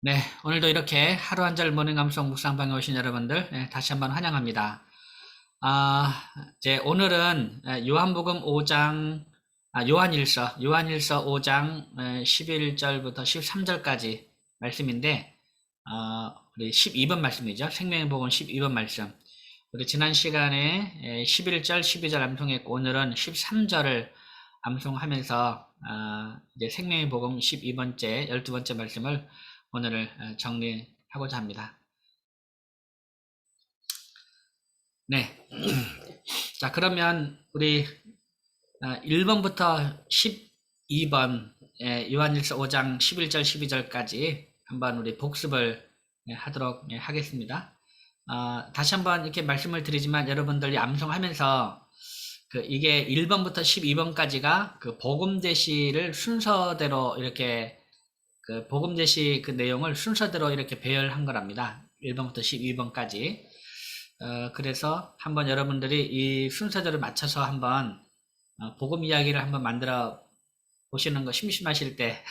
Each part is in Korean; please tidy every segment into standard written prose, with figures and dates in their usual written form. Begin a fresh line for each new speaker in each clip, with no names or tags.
네, 오늘도 이렇게 하루 한 절 모닝 감성 묵상방에 오신 여러분들, 다시 한번 환영합니다. 이제 오늘은 요한복음 5장, 요한일서 5장 11절부터 13절까지 말씀인데, 우리 12번 말씀이죠. 생명의 복음 12번 말씀. 우리 지난 시간에 11절, 12절 암송했고, 오늘은 13절을 암송하면서, 이제 생명의 복음 12번째, 12번째 말씀을 오늘 정리하고자 합니다. 네. 자, 그러면 우리 1번부터 12번 요한일서 5장 11절 12절까지 한번 우리 복습을 하도록 하겠습니다. 다시 한번 이렇게 말씀을 드리지만 여러분들이 암송하면서 이게 1번부터 12번까지가 그 복음제시를 순서대로 이렇게 복음제시 그 내용을 순서대로 이렇게 배열한 거랍니다. 1번부터 12번까지. 그래서 한번 여러분들이 이 순서대로 맞춰서 한번 복음 이야기를 한번 만들어 보시는 거 심심하실 때,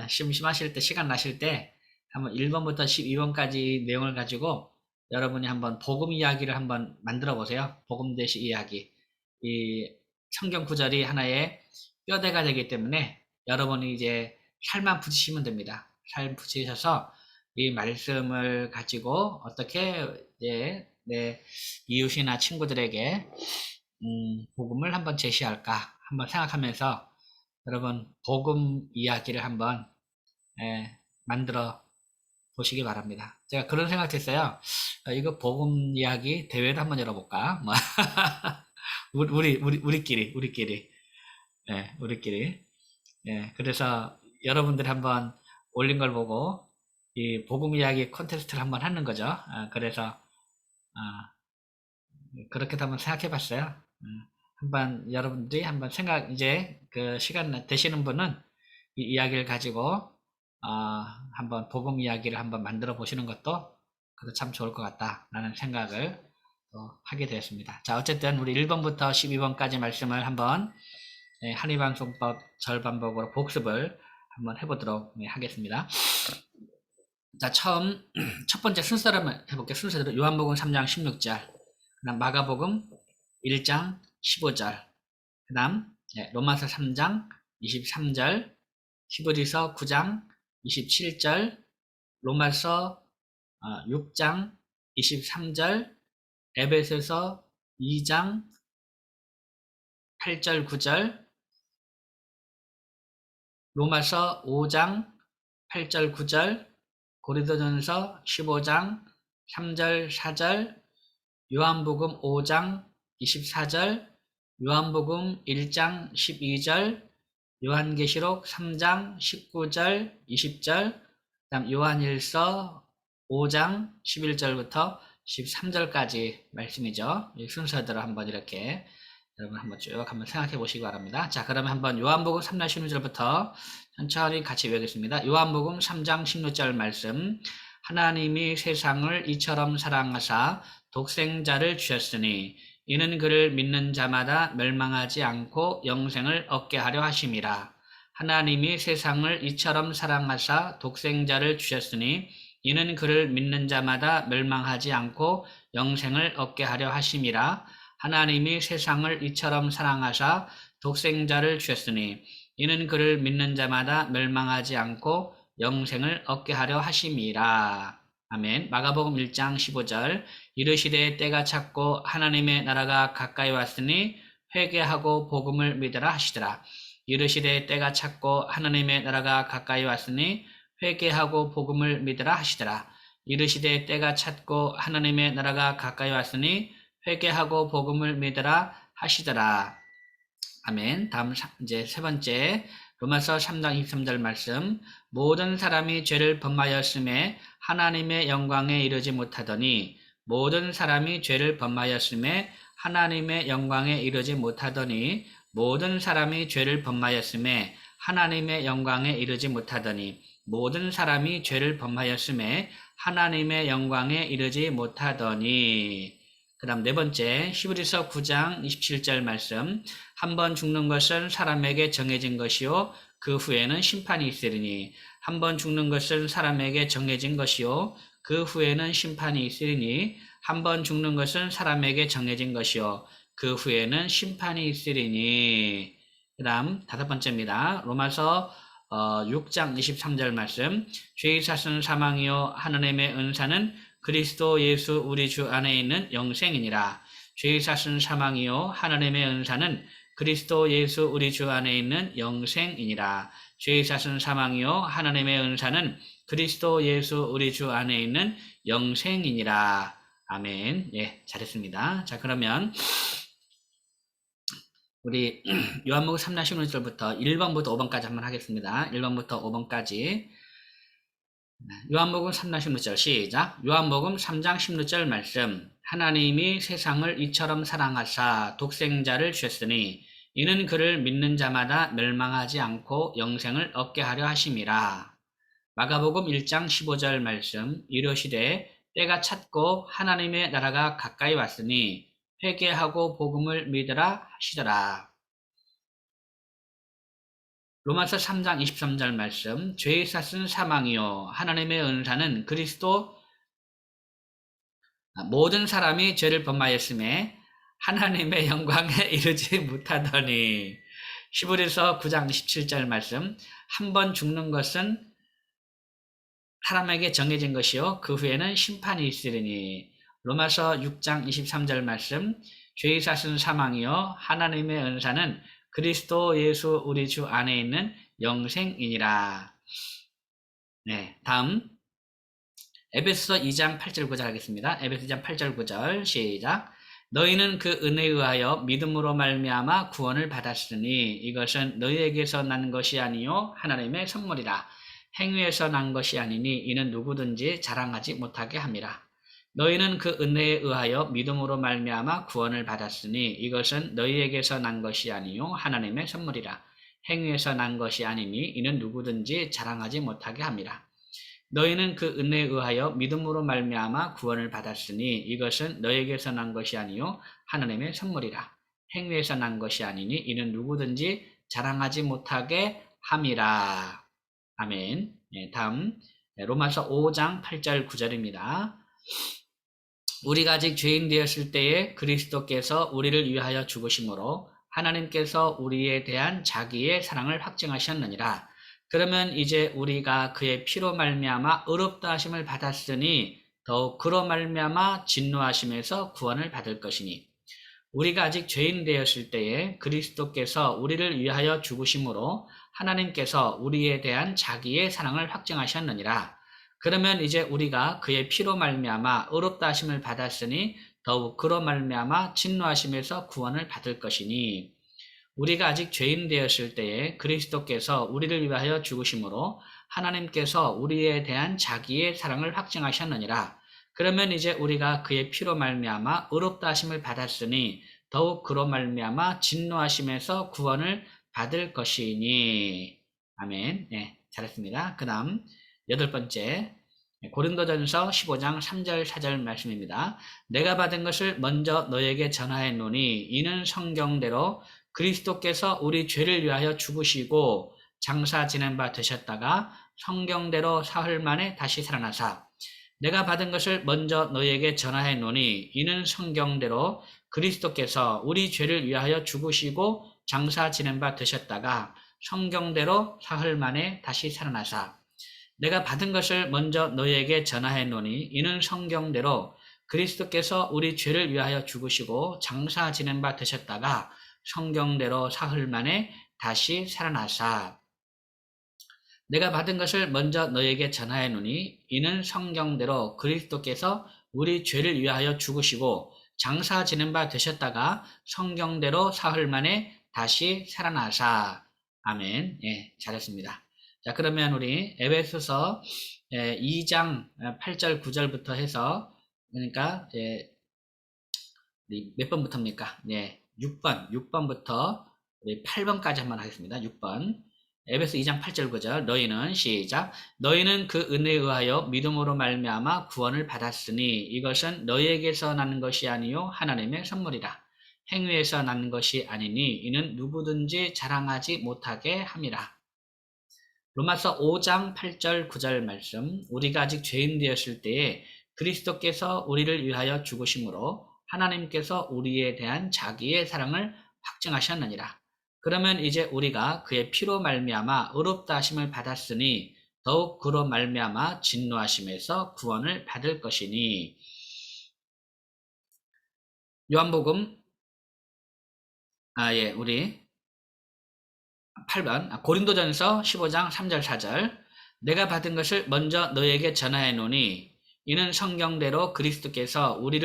심심하실 때, 시간 나실 때 한번 1번부터 12번까지 내용을 가지고 여러분이 한번 복음 이야기를 한번 만들어 보세요. 복음 대시 이야기. 이 성경 구절이 하나의 뼈대가 되기 때문에 여러분이 이제 살만 붙이시면 됩니다. 살 붙이셔서 이 말씀을 가지고 어떻게 이제 내 이웃이나 친구들에게 복음을 한번 제시할까 한번 생각하면서 여러분 복음 이야기를 한번 만들어 보시기 바랍니다. 제가 그런 생각했어요. 이거 복음 이야기 대회를 한번 열어볼까? 뭐 우리끼리, 우리끼리. 그래서 여러분들이 한번 올린 걸 보고 이 복음 이야기 콘테스트를 한번 하는 거죠. 그래서 그렇게도 한번 생각해 봤어요. 한번 여러분들이 한번 이제 그 시간 되시는 분은 이 이야기를 가지고 한번 복음 이야기를 한번 만들어 보시는 것도 그것도 참 좋을 것 같다라는 생각을 하게 되었습니다. 자, 어쨌든 우리 1번부터 12번까지 말씀을 한번 한의방송법 절반복으로 복습을 한번 해보도록 하겠습니다. 자, 첫 번째 순서를 해볼게요. 순서대로 요한복음 3장 16절, 그 다음 마가복음 1장 15절, 그 다음 로마서 3장 23절, 히브리서 9장 27절, 로마서 6장 23절, 에베소서 2장 8절 9절, 로마서 5장 8절 9절, 고린도전서 15장 3절 4절, 요한복음 5장 24절, 요한복음 1장 12절, 요한계시록 3장 19절 20절, 그다음 요한일서 5장 11절부터 13절까지 말씀이죠. 이 순서대로 한번 이렇게 여러분 한번 쭉 한번 생각해 보시기 바랍니다. 자, 그러면 한번 요한복음 3장 16절부터 천천히 같이 외우겠습니다. 요한복음 3장 16절 말씀. 하나님이 세상을 이처럼 사랑하사 독생자를 주셨으니 이는 그를 믿는 자마다 멸망하지 않고 영생을 얻게 하려 하심이라. 하나님이 세상을 이처럼 사랑하사 독생자를 주셨으니 이는 그를 믿는 자마다 멸망하지 않고 영생을 얻게 하려 하심이라. 하나님이 세상을 이처럼 사랑하사 독생자를 주셨으니 이는 그를 믿는 자마다 멸망하지 않고 영생을 얻게 하려 하심이라. 아멘. 마가복음 1장 15절. 이르시되 때가 찼고 하나님의 나라가 가까이 왔으니 회개하고 복음을 믿으라 하시더라. 이르시되 때가 찼고 하나님의 나라가 가까이 왔으니 회개하고 복음을 믿으라 하시더라. 이르시되 때가 찼고 하나님의 나라가 가까이 왔으니 회개하고 복음을 믿으라 하시더라. 아멘. 다음 이제 세 번째 로마서 3장 23절 말씀. 모든 사람이 죄를 범하였음에 하나님의 영광에 이르지 못하더니 모든 사람이 죄를 범하였음에 하나님의 영광에 이르지 못하더니 모든 사람이 죄를 범하였음에 하나님의 영광에 이르지 못하더니 모든 사람이 죄를 범하였음에 하나님의 영광에 이르지 못하더니. 그 다음 네 번째 히브리서 9장 27절 말씀. 한 번 죽는 것은 사람에게 정해진 것이요 그 후에는 심판이 있으리니 한 번 죽는 것은 사람에게 정해진 것이요 그 후에는 심판이 있으리니 한 번 죽는 것은 사람에게 정해진 것이요 그 후에는 심판이 있으리니. 그 다음 다섯 번째입니다. 로마서 6장 23절 말씀. 죄의 삭은 사망이요 하나님의 은사는 그리스도 예수 우리 주 안에 있는 영생이니라. 죄의 삭은 사망이요 하나님의 은사는 그리스도 예수 우리 주 안에 있는 영생이니라. 죄의 삭은 사망이요 하나님의 은사는 그리스도 예수 우리 주 안에 있는 영생이니라. 아멘. 예, 잘했습니다. 자, 그러면 우리 요한복음 3장 16절부터 1번부터 5번까지 한번 하겠습니다. 1번부터 5번까지. 요한복음 3장 16절 시작. 요한복음 3장 16절 말씀. 하나님이 세상을 이처럼 사랑하사 독생자를 주셨으니 이는 그를 믿는 자마다 멸망하지 않고 영생을 얻게 하려 하심이라. 마가복음 1장 15절 말씀. 이르시되 때가 찼고 하나님의 나라가 가까이 왔으니 회개하고 복음을 믿으라 하시더라. 로마서 3장 23절 말씀. 죄의 삭은 사망이요 하나님의 은사는 그리스도 모든 사람이 죄를 범하였음에 하나님의 영광에 이르지 못하더니. 히브리서 9장 17절 말씀. 한 번 죽는 것은 사람에게 정해진 것이요 그 후에는 심판이 있으리니. 로마서 6장 23절 말씀. 죄의 삭은 사망이요 하나님의 은사는 그리스도 예수 우리 주 안에 있는 영생이니라. 네, 다음 에베소서 2장 8절 9절 하겠습니다. 에베소 2장 8절 9절 시작. 너희는 그 은혜에 의하여 믿음으로 말미암아 구원을 받았으니 이것은 너희에게서 난 것이 아니요 하나님의 선물이라. 행위에서 난 것이 아니니 이는 누구든지 자랑하지 못하게 함이라. 너희는 그 은혜에 의하여 믿음으로 말미암아 구원을 받았으니 이것은 너희에게서 난 것이 아니요 하나님의 선물이라. 행위에서 난 것이 아니니 이는 누구든지 자랑하지 못하게 함이라. 너희는 그 은혜에 의하여 믿음으로 말미암아 구원을 받았으니 이것은 너희에게서 난 것이 아니요 하나님의 선물이라. 행위에서 난 것이 아니니 이는 누구든지 자랑하지 못하게 함이라. 아멘. 네, 다음 로마서 5장 8절 9절입니다. 우리가 아직 죄인 되었을 때에 그리스도께서 우리를 위하여 죽으심으로 하나님께서 우리에 대한 자기의 사랑을 확증하셨느니라. 그러면 이제 우리가 그의 피로 말미암아 의롭다 하심을 받았으니 더욱 그로 말미암아 진노하심에서 구원을 받을 것이니. 우리가 아직 죄인 되었을 때에 그리스도께서 우리를 위하여 죽으심으로 하나님께서 우리에 대한 자기의 사랑을 확증하셨느니라. 그러면 이제 우리가 그의 피로 말미암아 의롭다 하심을 받았으니 더욱 그로 말미암아 진노하심에서 구원을 받을 것이니. 우리가 아직 죄인 되었을 때에 그리스도께서 우리를 위하여 죽으심으로 하나님께서 우리에 대한 자기의 사랑을 확증하셨느니라. 그러면 이제 우리가 그의 피로 말미암아 의롭다 하심을 받았으니 더욱 그로 말미암아 진노하심에서 구원을 받을 것이니. 아멘. 네, 잘했습니다. 그 다음 여덟 번째 고린도전서 15장 3절 4절 말씀입니다. 내가 받은 것을 먼저 너에게 전하였노니 이는 성경대로 그리스도께서 우리 죄를 위하여 죽으시고 장사 지낸 바 되셨다가 성경대로 사흘 만에 다시 살아나사. 내가 받은 것을 먼저 너에게 전하였노니 이는 성경대로 그리스도께서 우리 죄를 위하여 죽으시고 장사 지낸 바 되셨다가 성경대로 사흘 만에 다시 살아나사. 내가 받은 것을 먼저 너희에게 전하였노니 이는 성경대로 그리스도께서 우리 죄를 위하여 죽으시고 장사 지낸 바 되셨다가 성경대로 사흘 만에 다시 살아나사. 내가 받은 것을 먼저 너희에게 전하였노니 이는 성경대로 그리스도께서 우리 죄를 위하여 죽으시고 장사 지낸 바 되셨다가 성경대로 사흘 만에 다시 살아나사. 아멘. 예, 잘했습니다. 자, 그러면 우리 에베소서 2장 8절 9절부터 해서 그러니까 몇 번부터입니까? 네, 6번부터 8번까지 한번 하겠습니다. 6번. 에베소 2장 8절 9절. 너희는 시작. 너희는 그 은혜에 의하여 믿음으로 말미암아 구원을 받았으니 이것은 너희에게서 나는 것이 아니요 하나님의 선물이라. 행위에서 나는 것이 아니니 이는 누구든지 자랑하지 못하게 함이라. 로마서 5장 8절 9절 말씀. 우리가 아직 죄인 되었을 때에 그리스도께서 우리를 위하여 죽으심으로 하나님께서 우리에 대한 자기의 사랑을 확증하셨느니라. 그러면 이제 우리가 그의 피로 말미암아 의롭다 하심을 받았으니 더욱 그로 말미암아 진노하심에서 구원을 받을 것이니. 요한복음 우리 8번 고린도전서 15장 3절 4절. 내가 받은 것을 먼저 너에게 전하여 노니 이는 성경대로 그리스도께서 우리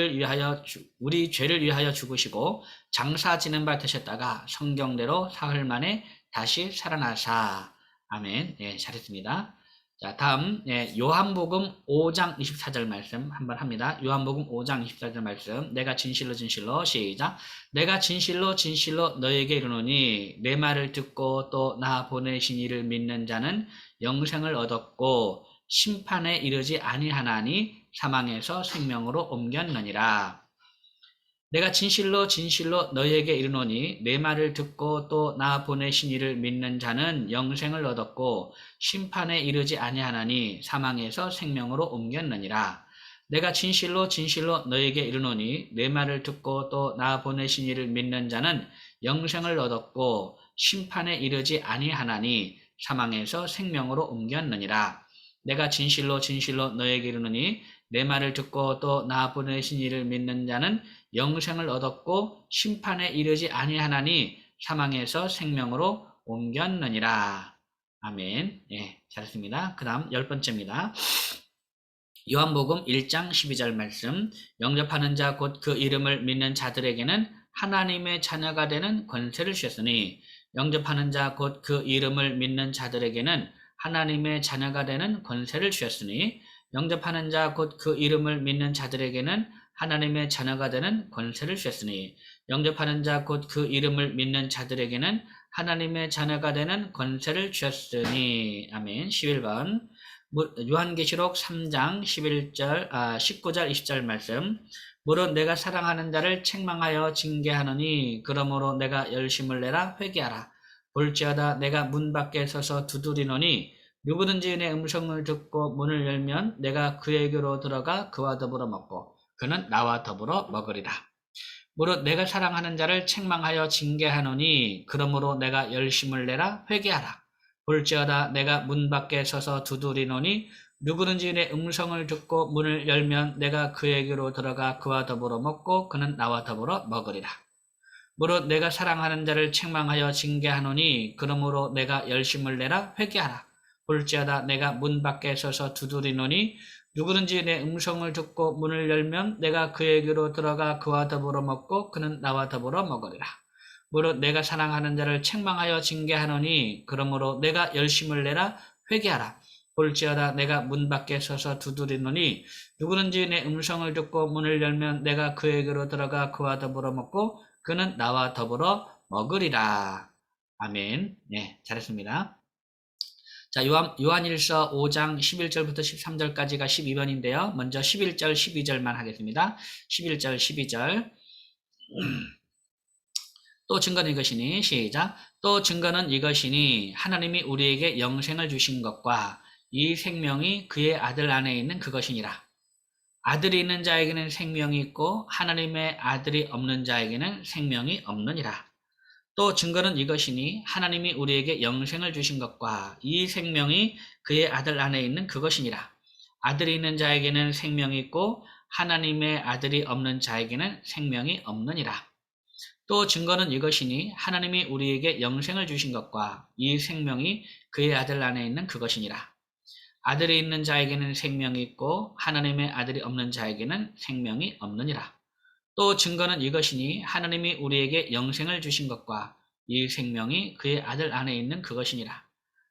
죄를 위하여 죽으시고 장사 지는 바 되셨다가 성경대로 사흘 만에 다시 살아나사. 아멘. 예, 잘했습니다. 자, 다음 요한복음 5장 24절 말씀 한번 합니다. 요한복음 5장 24절 말씀. 내가 진실로 진실로 시작. 내가 진실로 진실로 너에게 이르노니 내 말을 듣고 또 나 보내신 이를 믿는 자는 영생을 얻었고 심판에 이르지 아니하나니 사망에서 생명으로 옮겼느니라. 내가 진실로 진실로 너에게 이르노니 내 말을 듣고 또 나 보내신 이를 믿는 자는 영생을 얻었고 심판에 이르지 아니하나니 사망에서 생명으로 옮겼느니라. 내가 진실로 진실로 너에게 이르노니 내 말을 듣고 또 나 보내신 이를 믿는 자는 영생을 얻었고 심판에 이르지 아니하나니 사망에서 생명으로 옮겼느니라. 내가 진실로 진실로 너에게 이르노니 내 말을 듣고 또 나 보내신 이를 믿는 자는 영생을 얻었고 심판에 이르지 아니하나니 사망에서 생명으로 옮겼느니라. 아멘. 예, 잘했습니다. 그 다음 10번째입니다. 요한복음 1장 12절 말씀. 영접하는 자 곧 그 이름을 믿는 자들에게는 하나님의 자녀가 되는 권세를 주셨으니. 영접하는 자 곧 그 이름을 믿는 자들에게는 하나님의 자녀가 되는 권세를 주셨으니. 영접하는 자 곧 그 이름을 믿는 자들에게는 하나님의 자녀가 되는 권세를 주셨으니. 영접하는 자 곧 그 이름을 믿는 자들에게는 하나님의 자녀가 되는 권세를 주셨으니. 아멘. 11번 요한계시록 3장 19절 20절 말씀. 무릇 내가 사랑하는 자를 책망하여 징계하느니 그러므로 내가 열심을 내라 회개하라. 볼지어다 내가 문 밖에 서서 두드리노니 누구든지 내 음성을 듣고 문을 열면 내가 그에게로 들어가 그와 더불어 먹고 그는 나와 더불어 먹으리라. 무릇 내가 사랑하는 자를 책망하여 징계하노니 그러므로 내가 열심을 내라 회개하라. 볼지어다 내가 문 밖에 서서 두드리노니 누구든지 내 음성을 듣고 문을 열면 내가 그에게로 들어가 그와 더불어 먹고 그는 나와 더불어 먹으리라. 무릇 내가 사랑하는 자를 책망하여 징계하노니 그러므로 내가 열심을 내라 회개하라. 볼지어다 내가 문 밖에 서서 두드리노니 누구든지 내 음성을 듣고 문을 열면 내가 그에게로 들어가 그와 더불어 먹고 그는 나와 더불어 먹으리라. 무릇 내가 사랑하는 자를 책망하여 징계하노니 그러므로 내가 열심을 내라 회개하라. 볼지어다 내가 문 밖에 서서 두드리노니 누구든지 내 음성을 듣고 문을 열면 내가 그에게로 들어가 그와 더불어 먹고 그는 나와 더불어 먹으리라. 아멘. 네, 잘했습니다. 자, 요한일서 5장 11절부터 13절까지가 12번인데요. 먼저 11절, 12절만 하겠습니다. 11절, 12절. 또 증거는 이것이니 시작. 또 증거는 이것이니 하나님이 우리에게 영생을 주신 것과 이 생명이 그의 아들 안에 있는 그것이니라. 아들이 있는 자에게는 생명이 있고 하나님의 아들이 없는 자에게는 생명이 없느니라. 또 증거는 이것이니 하나님이 우리에게 영생을 주신 것과 이 생명이 그의 아들 안에 있는 그것이니라. 아들이 있는 자에게는 생명이 있고 하나님의 아들이 없는 자에게는 생명이 없느니라. 또 증거는 이것이니 하나님이 우리에게 영생을 주신 것과 이 생명이 그의 아들 안에 있는 그것이니라. 아들이 있는 자에게는 생명이 있고 하나님의 아들이 없는 자에게는 생명이 없느니라. 또 증거는 이것이니 하나님이 우리에게 영생을 주신 것과 이 생명이 그의 아들 안에 있는 그것이니라.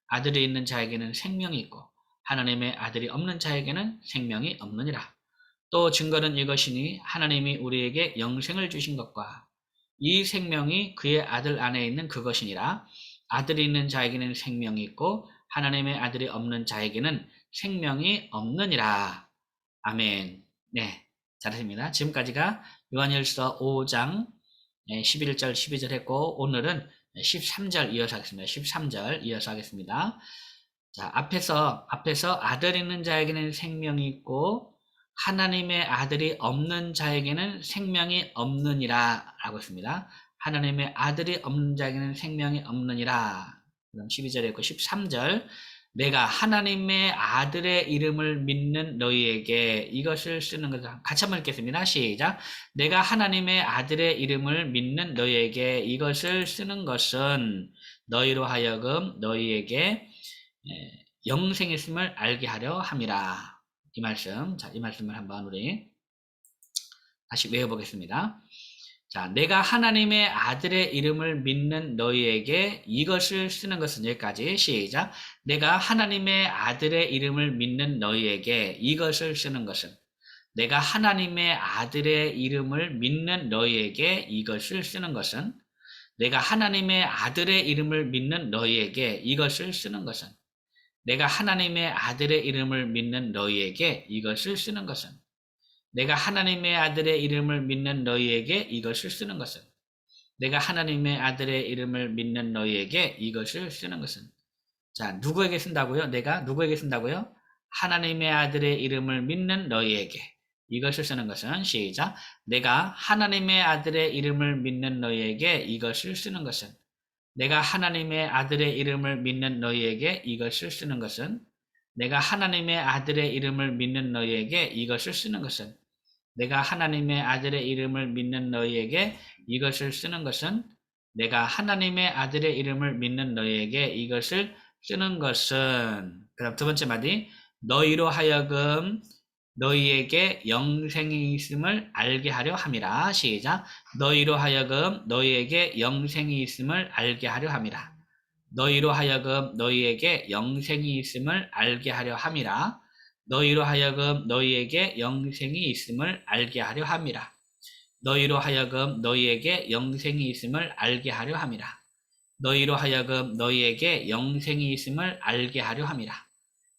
아들이 있는 자에게는 생명이 있고 하나님의 아들이 없는 자에게는 생명이 없느니라. 또 증거는 이것이니 하나님이 우리에게 영생을 주신 것과 이 생명이 그의 아들 안에 있는 그것이니라. 아들이 있는 자에게는 생명이 있고 하나님의 아들이 없는 자에게는 생명이 없느니라. 아멘. 네, 잘하십니다. 지금까지가 요한일서 5장 11절 12절 했고 오늘은 13절 이어서 하겠습니다. 13절 이어서 하겠습니다. 자, 앞에서 아들 있는 자에게는 생명이 있고 하나님의 아들이 없는 자에게는 생명이 없느니라 라고 했습니다. 하나님의 아들이 없는 자에게는 생명이 없느니라. 그럼 12절에 있고 13절 내가 하나님의 아들의 이름을 믿는 너희에게 이것을 쓰는 것을 같이 한번 읽겠습니다. 시작. 내가 하나님의 아들의 이름을 믿는 너희에게 이것을 쓰는 것은 너희로 하여금 너희에게 영생이 있음을 알게 하려 함이라. 이 말씀, 자, 이 말씀을 한번 우리 다시 외워보겠습니다. 자, 내가 하나님의 아들의 이름을 믿는 너희에게 이것을 쓰는 것은 여기까지. 시작. 내가 하나님의 아들의 이름을 믿는 너희에게 이것을 쓰는 것은 내가 하나님의 아들의 이름을 믿는 너희에게 이것을 쓰는 것은 내가 하나님의 아들의 이름을 믿는 너희에게 이것을 쓰는 것은 내가 하나님의 아들의 이름을 믿는 너희에게 이것을 쓰는 것은 내가 하나님의 아들의 이름을 믿는 너희에게 이것을 쓰는 것은 내가 하나님의 아들의 이름을 믿는 너희에게 이것을 쓰는 것은 자, 누구에게 쓴다고요? 내가 누구에게 쓴다고요? 하나님의 아들의 이름을 믿는 너희에게 이것을 쓰는 것은 시작. 내가 하나님의 아들의 이름을 믿는 너희에게 이것을 쓰는 것은 내가 하나님의 아들의 이름을 믿는 너희에게 이것을 쓰는 것은 내가 하나님의 아들의 이름을 믿는 너희에게 이것을 쓰는 것은 내가 하나님의 아들의 이름을 믿는 너희에게 이것을 쓰는 것은 내가 하나님의 아들의 이름을 믿는 너희에게 이것을 쓰는 것은 그다음 두 번째 마디 너희로 하여금 너희에게 영생이 있음을 알게 하려 함이라. 시작. 너희로 하여금 너희에게 영생이 있음을 알게 하려 함이라. 너희로 하여금 너희에게 영생이 있음을 알게 하려 함이라. 너희로 하여금 너희에게 영생이 있음을 알게 하려 함이라. 너희로 하여금 너희에게 영생이 있음을 알게 하려 함이라. 너희로 하여금 너희에게 영생이 있음을 알게 하려 함이라.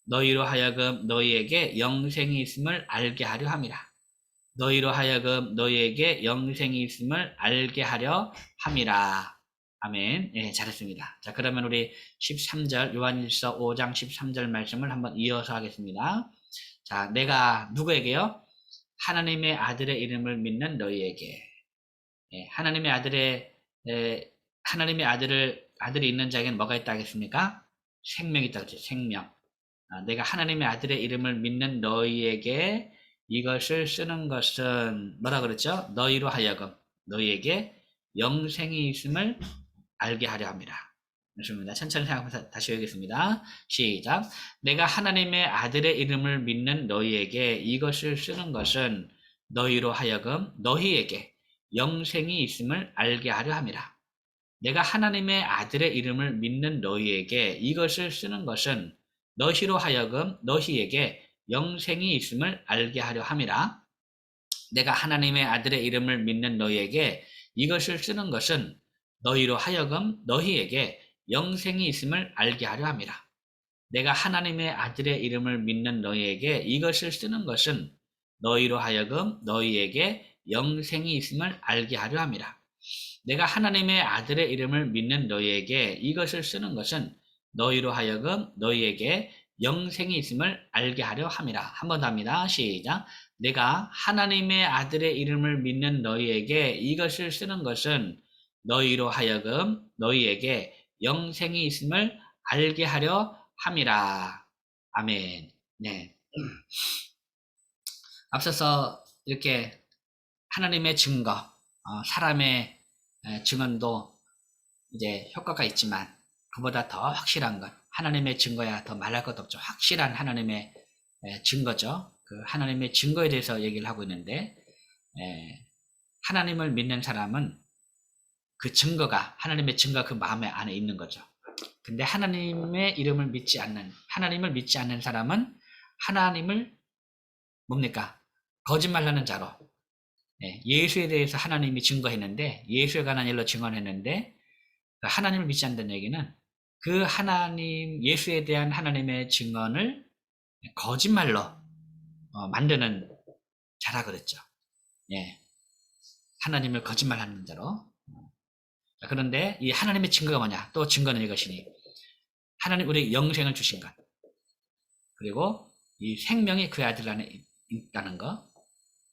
너희로 하여금 너희에게 영생이 있음을 알게 하려 함이라. 너희로 하여금 너희에게 영생이 있음을 알게 하려 함이라. 아멘. 예, 잘했습니다. 자, 그러면 우리 13절 요한일서 5장 13절 말씀을 한번 이어서 하겠습니다. 자, 내가 누구에게요? 하나님의 아들의 이름을 믿는 너희에게. 예, 하나님의 아들이 있는 자에게는 뭐가 있다 하겠습니까? 생명이 있다 그랬죠. 생명. 내가 하나님의 아들의 이름을 믿는 너희에게 이것을 쓰는 것은 뭐라 그랬죠? 너희로 하여금 너희에게 영생이 있음을 알게 하려 합니다. 좋습니다. 천천히 생각하면서 다시 읽겠습니다. 시작. 내가 하나님의 아들의 이름을 믿는 너희에게 이것을 쓰는 것은 너희로 하여금 너희에게 영생이 있음을 알게 하려 함이라. 내가 하나님의 아들의 이름을 믿는 너희에게 이것을 쓰는 것은 너희로 하여금 너희에게 영생이 있음을 알게 하려 함이라. 내가 하나님의 아들의 이름을 믿는 너희에게 이것을 쓰는 것은 너희로 하여금 너희에게 영생이 있음을 알게 하려 함이라. 내가 하나님의 아들의 이름을 믿는 너희에게 이것을 쓰는 것은 너희로 하여금 너희에게 영생이 있음을 알게 하려 함이라. 내가 하나님의 아들의 이름을 믿는 너희에게 이것을 쓰는 것은 너희로 하여금 너희에게 영생이 있음을 알게 하려 함이라. 한 번 더 합니다. 시작. 내가 하나님의 아들의 이름을 믿는 너희에게 이것을 쓰는 것은 너희로 하여금 너희에게 영생이 있음을 알게 하려 함이라. 아멘. 네. 앞서서 이렇게 하나님의 증거, 사람의 증언도 이제 효과가 있지만 그보다 더 확실한 것, 하나님의 증거야 더 말할 것도 없죠. 확실한 하나님의 증거죠. 그 하나님의 증거에 대해서 얘기를 하고 있는데 하나님을 믿는 사람은 그 증거가 하나님의 증거가 그 마음에 안에 있는 거죠. 근데 하나님의 이름을 믿지 않는 하나님을 믿지 않는 사람은 하나님을 뭡니까? 거짓말하는 자로 예수에 대해서 하나님이 증거했는데 예수에 관한 일로 증언했는데 하나님을 믿지 않는다는 얘기는 그 하나님 예수에 대한 하나님의 증언을 거짓말로 만드는 자라 그랬죠. 예, 하나님을 거짓말하는 자로. 그런데 이 하나님의 증거가 뭐냐? 또 증거는 이것이니 하나님 우리 영생을 주신 것. 그리고 이 생명이 그 아들 안에 있다는 거.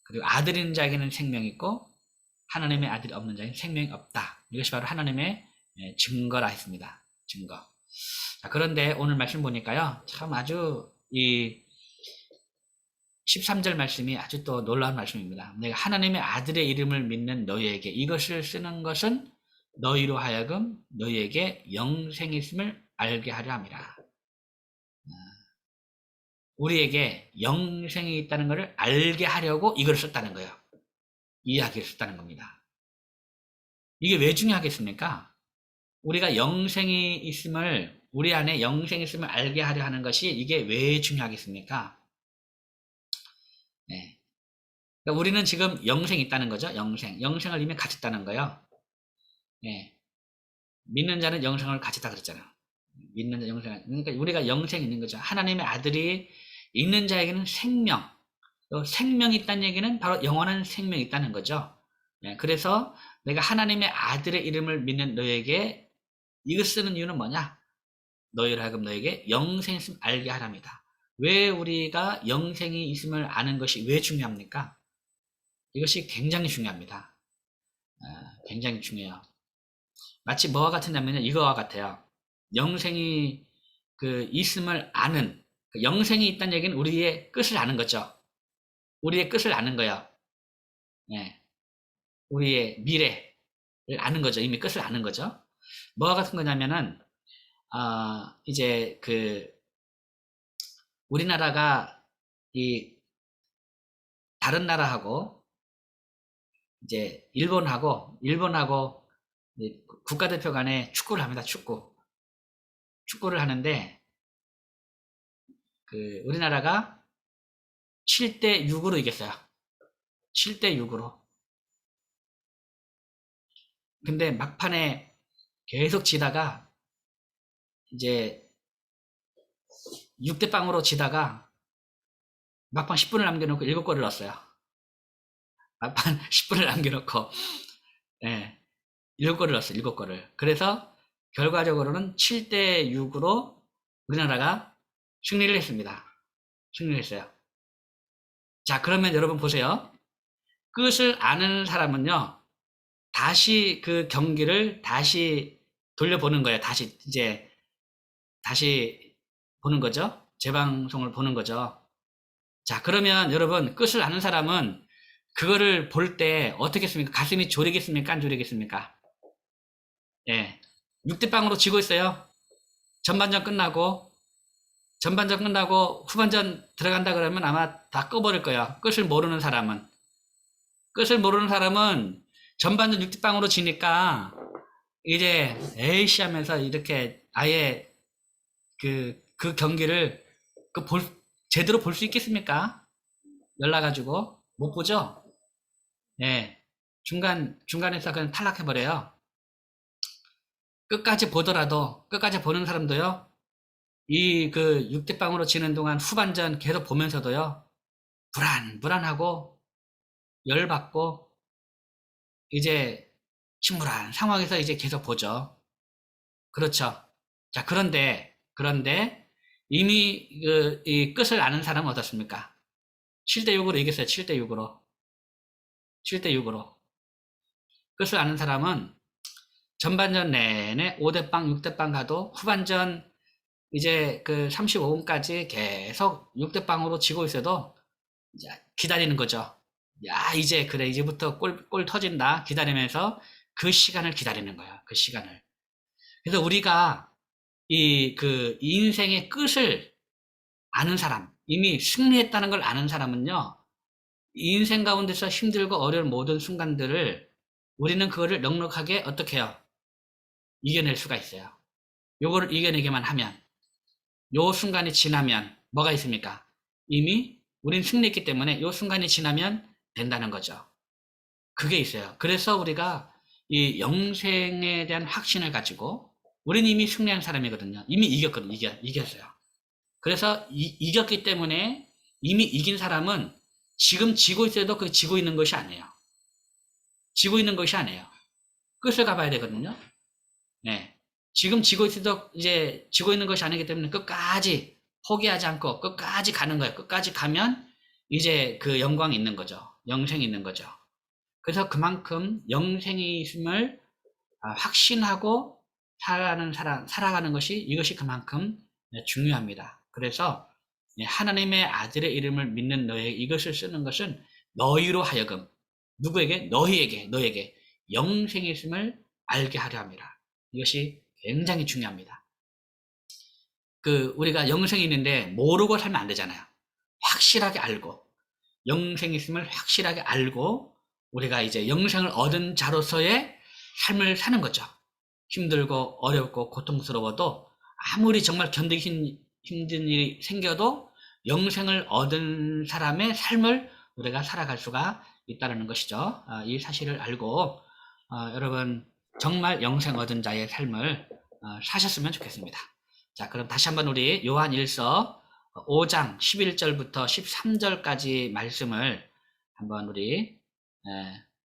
그리고 아들 있는 자에게는 생명이 있고 하나님의 아들이 없는 자에게는 생명이 없다. 이것이 바로 하나님의 증거라 했습니다. 증거. 자, 그런데 오늘 말씀 보니까요. 참 아주 이 13절 말씀이 아주 또 놀라운 말씀입니다. 내가 하나님의 아들의 이름을 믿는 너희에게 이것을 쓰는 것은 너희로 하여금 너희에게 영생이 있음을 알게 하려 함이라. 우리에게 영생이 있다는 것을 알게 하려고 이걸 썼다는 거예요. 이야기를 썼다는 겁니다. 이게 왜 중요하겠습니까? 우리가 영생이 있음을, 우리 안에 영생이 있음을 알게 하려 하는 것이 이게 왜 중요하겠습니까? 네. 그러니까 우리는 지금 영생이 있다는 거죠. 영생을 이미 가졌다는 거예요. 네. 믿는 자는 영생을 가졌다 그랬잖아요. 믿는 자 영생. 그러니까 우리가 영생이 있는 거죠. 하나님의 아들이 있는 자에게는 생명, 또 생명이 있다는 얘기는 바로 영원한 생명이 있다는 거죠. 네. 그래서 내가 하나님의 아들의 이름을 믿는 너에게 이거 쓰는 이유는 뭐냐? 너희를 하여금 너에게 영생이 있음을 알게 하랍니다. 왜 우리가 영생이 있음을 아는 것이 왜 중요합니까? 이것이 굉장히 중요합니다. 굉장히 중요해요. 마치 뭐와 같으냐면요. 이거와 같아요. 영생이 있음을 아는, 영생이 있다는 얘기는 우리의 끝을 아는 거죠. 우리의 끝을 아는 거예요. 네. 우리의 미래를 아는 거죠. 이미 끝을 아는 거죠. 뭐와 같은 거냐면은, 이제 우리나라가 다른 나라하고, 이제 일본하고 국가대표 간에 축구를 합니다. 축구를 하는데, 우리나라가 7대 6으로 이겼어요. 7대 6으로. 근데 막판에 계속 지다가, 이제 6대 0으로 지다가, 막판 10분을 남겨놓고 7골을 넣었어요. 막판 10분을 남겨놓고, 예, 7골을 넣었어요. 7골을. 그래서 결과적으로는 7대 6으로 우리나라가 승리를 했습니다. 승리를 했어요. 자, 그러면 여러분 보세요. 끝을 아는 사람은요, 다시 그 경기를 다시 돌려보는 거예요. 다시 보는 거죠. 재방송을 보는 거죠. 자, 그러면 여러분, 끝을 아는 사람은 그거를 볼 때 어떻겠습니까? 가슴이 졸이겠습니까? 안 졸이겠습니까? 예. 6대 0으로 지고 있어요. 전반전 끝나고 후반전 들어간다 그러면 아마 다 꺼버릴 거예요. 끝을 모르는 사람은 전반전 6대 0으로 지니까 이제 에이씨 하면서 이렇게 아예 그 경기를 제대로 볼 수 있겠습니까? 열나가지고 못 보죠? 예. 중간에서 그냥 탈락해버려요. 끝까지 보는 사람도요, 6대 0으로 지는 동안 후반전 계속 보면서도요, 불안하고, 열받고, 이제, 침울한 상황에서 이제 계속 보죠. 그렇죠. 자, 그런데, 이미 이 끝을 아는 사람은 어떻습니까? 7대 6으로 이겼어요. 7대 6으로. 끝을 아는 사람은 전반전 내내 5대 0, 6대 0 가도 후반전 이제 35분까지 계속 6대 0으로 지고 있어도 이제 기다리는 거죠. 야, 이제부터 골 터진다. 기다리면서 그 시간을 기다리는 거야. 그 시간을. 그래서 우리가 이 인생의 끝을 아는 사람, 이미 승리했다는 걸 아는 사람은요, 인생 가운데서 힘들고 어려운 모든 순간들을 우리는 그거를 넉넉하게 어떻게 해요? 이겨낼 수가 있어요. 요거를 이겨내기만 하면, 요 순간이 지나면 뭐가 있습니까? 이미 우린 승리했기 때문에 요 순간이 지나면 된다는 거죠. 그게 있어요. 그래서 우리가 이 영생에 대한 확신을 가지고 우린 이미 승리한 사람이거든요. 이미 이겼어요. 그래서 이겼기 때문에 이미 이긴 사람은 지금 지고 있어도 그 지고 있는 것이 아니에요. 끝을 가봐야 되거든요. 네. 지금 지고 있어도 이제 지고 있는 것이 아니기 때문에 끝까지 포기하지 않고 끝까지 가는 거예요. 끝까지 가면 이제 그 영광이 있는 거죠. 영생이 있는 거죠. 그래서 그만큼 영생이 있음을 확신하고 살아가는 것이 이것이 그만큼 중요합니다. 그래서 하나님의 아들의 이름을 믿는 너에게 이것을 쓰는 것은 너희로 하여금 누구에게? 너희에게 영생이 있음을 알게 하려 합니다. 이것이 굉장히 중요합니다. 우리가 영생이 있는데 모르고 살면 안 되잖아요. 확실하게 알고 영생이 있음을 확실하게 알고 우리가 이제 영생을 얻은 자로서의 삶을 사는 거죠. 힘들고 어렵고 고통스러워도 아무리 정말 견디기 힘든 일이 생겨도 영생을 얻은 사람의 삶을 우리가 살아갈 수가 있다는 것이죠. 이 사실을 알고 여러분 정말 영생 얻은 자의 삶을 사셨으면 좋겠습니다. 자, 그럼 다시 한번 우리 요한 1서 5장 11절부터 13절까지 말씀을 한번 우리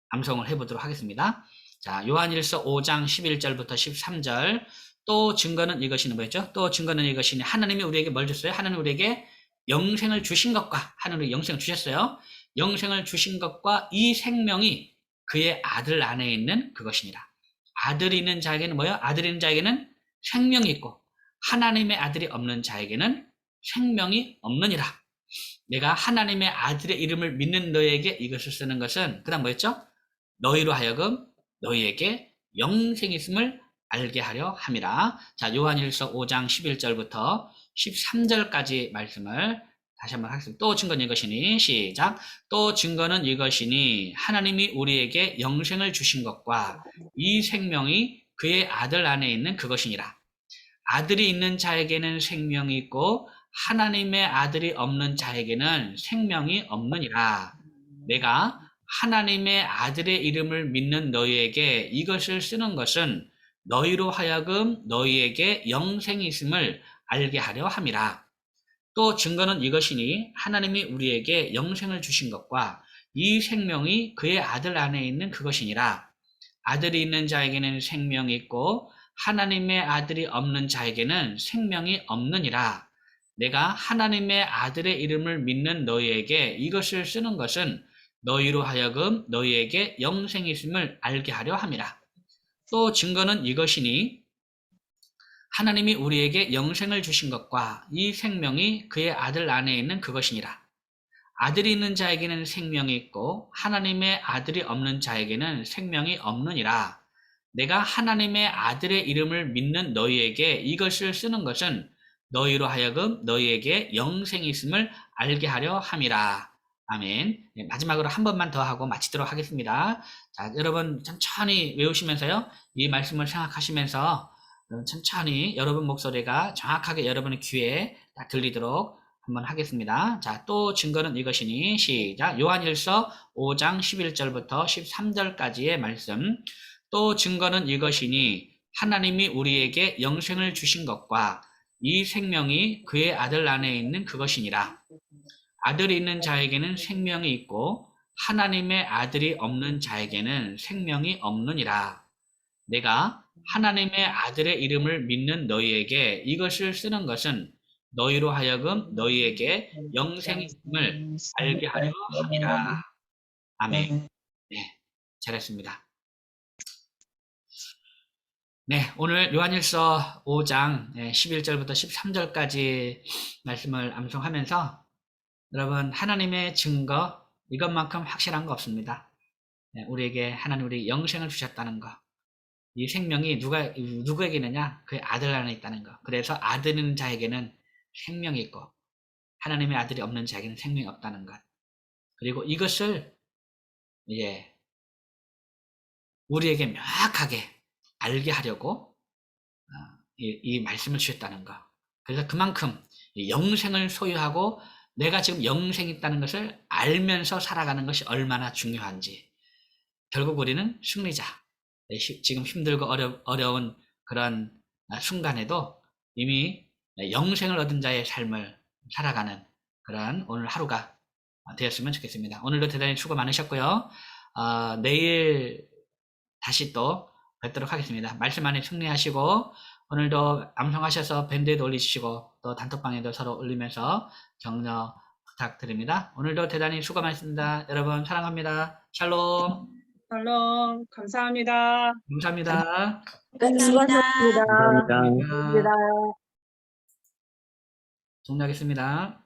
암송을 해보도록 하겠습니다. 자, 요한 1서 5장 11절부터 13절. 또 증거는 이것이니 뭐였죠? 또 증거는 이것이니 하나님이 우리에게 뭘 줬어요? 하나님 우리에게 영생을 주신 것과 하나님이 영생을 주셨어요. 영생을 주신 것과 이 생명이 그의 아들 안에 있는 그것이니라. 아들이 있는 자에게는 뭐예요? 아들이 있는 자에게는 생명이 있고 하나님의 아들이 없는 자에게는 생명이 없느니라. 내가 하나님의 아들의 이름을 믿는 너에게 이것을 쓰는 것은 그 다음 뭐였죠? 너희로 하여금 너희에게 영생이 있음을 알게 하려 함이라. 자, 요한일서 5장 11절부터 13절까지 말씀을 다시 한번 하겠습니다. 또 증거는 이것이니 시작. 또 증거는 이것이니 하나님이 우리에게 영생을 주신 것과 이 생명이 그의 아들 안에 있는 그것이니라. 아들이 있는 자에게는 생명이 있고 하나님의 아들이 없는 자에게는 생명이 없느니라. 내가 하나님의 아들의 이름을 믿는 너희에게 이것을 쓰는 것은 너희로 하여금 너희에게 영생이 있음을 알게 하려 함이라. 또 증거는 이것이니 하나님이 우리에게 영생을 주신 것과 이 생명이 그의 아들 안에 있는 그것이니라. 아들이 있는 자에게는 생명이 있고 하나님의 아들이 없는 자에게는 생명이 없느니라. 내가 하나님의 아들의 이름을 믿는 너희에게 이것을 쓰는 것은 너희로 하여금 너희에게 영생이 있음을 알게 하려 함이라. 또 증거는 이것이니 하나님이 우리에게 영생을 주신 것과 이 생명이 그의 아들 안에 있는 그것이니라. 아들이 있는 자에게는 생명이 있고 하나님의 아들이 없는 자에게는 생명이 없느니라. 내가 하나님의 아들의 이름을 믿는 너희에게 이것을 쓰는 것은 너희로 하여금 너희에게 영생이 있음을 알게 하려 함이라. 아멘. 네, 마지막으로 한 번만 더 하고 마치도록 하겠습니다. 자, 여러분 천천히 외우시면서요. 이 말씀을 생각하시면서 천천히 여러분 목소리가 정확하게 여러분의 귀에 딱 들리도록 한번 하겠습니다. 자, 또 증거는 이것이니 시작. 요한일서 5장 11절부터 13절까지의 말씀. 또 증거는 이것이니 하나님이 우리에게 영생을 주신 것과 이 생명이 그의 아들 안에 있는 그것이니라. 아들이 있는 자에게는 생명이 있고 하나님의 아들이 없는 자에게는 생명이 없느니라. 내가 하나님의 아들의 이름을 믿는 너희에게 이것을 쓰는 것은 너희로 하여금 너희에게 영생의 힘을 알게 하려 함이라. 아멘. 네, 잘했습니다. 네, 오늘 요한일서 5장 11절부터 13절까지 말씀을 암송하면서 여러분 하나님의 증거 이것만큼 확실한 거 없습니다. 우리에게 하나님 우리 영생을 주셨다는 거. 이 생명이 누구에게 있느냐? 그의 아들 안에 있다는 거. 그래서 아들 있는 자에게는 생명이 있고 하나님의 아들이 없는 자에게는 생명이 없다는 것. 그리고 이것을 이제 우리에게 명확하게 알게 하려고 이 말씀을 주셨다는 거. 그래서 그만큼 영생을 소유하고 내가 지금 영생이 있다는 것을 알면서 살아가는 것이 얼마나 중요한지. 결국 우리는 승리자. 지금 힘들고 어려운 그런 순간에도 이미 영생을 얻은 자의 삶을 살아가는 그런 오늘 하루가 되었으면 좋겠습니다. 오늘도 대단히 수고 많으셨고요. 내일 다시 또 뵙도록 하겠습니다. 말씀 안에 승리하시고 오늘도 암송하셔서 밴드에도 올리시고 또 단톡방에도 서로 올리면서 격려 부탁드립니다. 오늘도 대단히 수고 많으셨습니다. 여러분 사랑합니다. 샬롬.
샬롬, 감사합니다.
감사합니다.
네, 수고하셨습니다.
감사합니다.
감사합니다.
감사합니다.
종료하겠습니다.